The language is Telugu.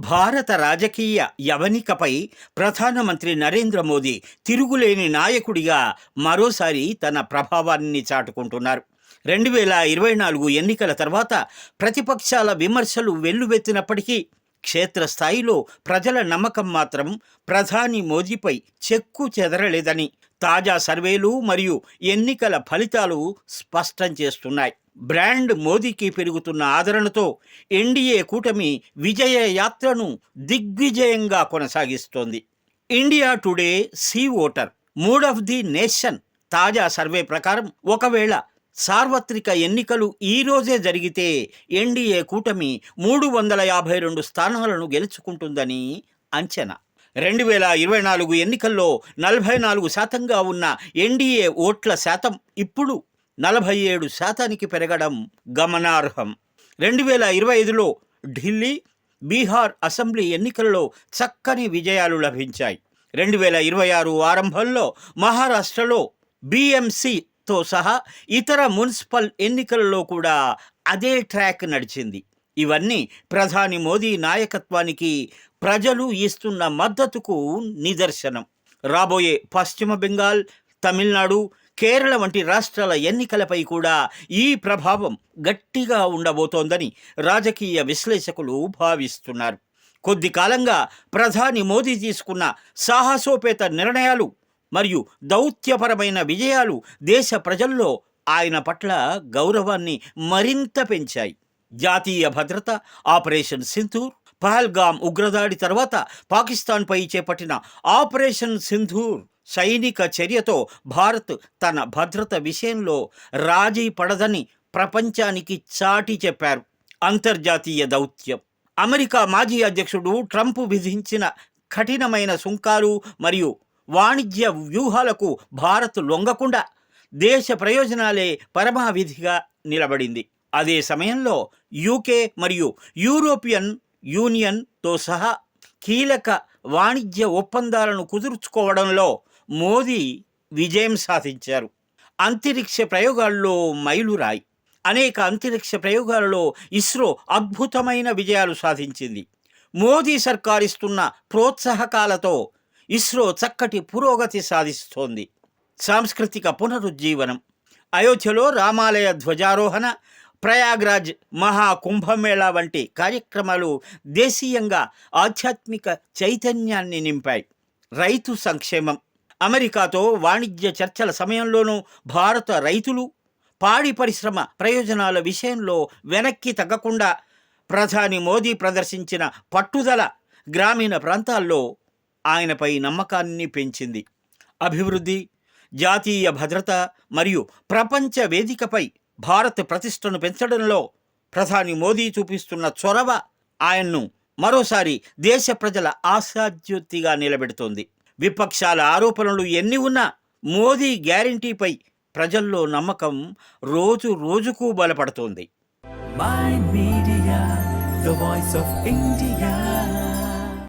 భారత రాజకీయ యవనికపై ప్రధానమంత్రి నరేంద్ర మోదీ తిరుగులేని నాయకుడిగా మరోసారి తన ప్రభావాన్ని చాటుకుంటున్నారు. 2024 ఎన్నికల తర్వాత ప్రతిపక్షాల విమర్శలు వెల్లువెత్తినప్పటికీ క్షేత్రస్థాయిలో ప్రజల నమ్మకం మాత్రం ప్రధాని మోదీపై చెక్కు చెదరలేదని తాజా సర్వేలు మరియు ఎన్నికల ఫలితాలు స్పష్టం చేస్తున్నాయి. బ్రాండ్ మోదీకి పెరుగుతున్న ఆదరణతో ఎన్డీఏ కూటమి విజయ యాత్రను దిగ్విజయంగా కొనసాగిస్తోంది. India Today C voter mood of the nation తాజా సర్వే ప్రకారం ఒకవేళ సార్వత్రిక ఎన్నికలు ఈ రోజే జరిగితే ఎన్డీఏ కూటమి 352 స్థానాలను గెలుచుకుంటుందని అంచనా. 2024 ఎన్నికల్లో 44% ఉన్న ఎన్డీఏ ఓట్ల శాతం ఇప్పుడు 47% పెరగడం గమనార్హం. 2025లో ఢిల్లీ, బీహార్ అసెంబ్లీ ఎన్నికల్లో చక్కని విజయాలు లభించాయి. 2026 ఆరంభంలో మహారాష్ట్రలో బీఎంసీతో సహా ఇతర మున్సిపల్ ఎన్నికలలో కూడా అదే ట్రాక్ నడిచింది. ఇవన్నీ ప్రధాని మోదీ నాయకత్వానికి ప్రజలు ఇస్తున్న మద్దతుకు నిదర్శనం. రాబోయే పశ్చిమ బెంగాల్, తమిళనాడు, కేరళ వంటి రాష్ట్రాల ఎన్నికలపై కూడా ఈ ప్రభావం గట్టిగా ఉండబోతోందని రాజకీయ విశ్లేషకులు భావిస్తున్నారు. కొద్ది కాలంగా ప్రధాని మోదీ తీసుకున్న సాహసోపేత నిర్ణయాలు మరియు దౌత్యపరమైన విజయాలు దేశ ప్రజల్లో ఆయన పట్ల గౌరవాన్ని మరింత పెంచాయి. జాతీయ భద్రత, ఆపరేషన్ సింధూర్, పహల్గామ్ ఉగ్రదాడి తర్వాత పాకిస్తాన్పై చేపట్టిన ఆపరేషన్ సింధూర్ సైనిక చర్యతో భారత్ తన భద్రత విషయంలో రాజీ పడదని ప్రపంచానికి చాటి చెప్పారు. అంతర్జాతీయ దౌత్యం అమెరికా మాజీ అధ్యక్షుడు ట్రంప్ విధించిన కఠినమైన సుంకాలు మరియు వాణిజ్య వ్యూహాలకు భారత్ లొంగకుండా దేశ ప్రయోజనాలే పరమావిధిగా నిలబడింది. అదే సమయంలో యూకే మరియు యూరోపియన్ యూనియన్తో సహా కీలక వాణిజ్య ఒప్పందాలను కుదుర్చుకోవడంలో మోదీ విజయం సాధించారు. అంతరిక్ష ప్రయోగాల్లో మైలురాయి. అనేక అంతరిక్ష ప్రయోగాలలో ఇస్రో అద్భుతమైన విజయాలు సాధించింది. మోదీ సర్కార్ ఇస్తున్న ప్రోత్సాహకాలతో ఇస్రో చక్కటి పురోగతి సాధిస్తోంది. సాంస్కృతిక పునరుజ్జీవనం అయోధ్యలో రామాలయ ధ్వజారోహణ, ప్రయాగ్రాజ్ మహాకుంభమేళా వంటి కార్యక్రమాలు దేశీయంగా ఆధ్యాత్మిక చైతన్యాన్ని నింపాయి. రైతు సంక్షేమం అమెరికాతో వాణిజ్య చర్చల సమయంలోనూ భారత రైతులు పాడి పరిశ్రమ ప్రయోజనాల విషయంలో వెనక్కి తగ్గకుండా ప్రధాని మోదీ ప్రదర్శించిన పట్టుదల గ్రామీణ ప్రాంతాల్లో ఆయనపై నమ్మకాన్ని పెంచింది. అభివృద్ధి, జాతీయ భద్రత మరియు ప్రపంచ వేదికపై భారత్ ప్రతిష్టను పెంచడంలో ప్రధాని మోదీ చూపిస్తున్న చొరవ ఆయన్ను మరోసారి దేశ ప్రజల ఆశాజ్యోతిగా నిలబెడుతోంది. విపక్షాల ఆరోపణలు ఎన్ని ఉన్నా మోదీ గ్యారంటీపై ప్రజల్లో నమ్మకం రోజు రోజుకు బలపడుతోంది. Mind Media, the voice of India.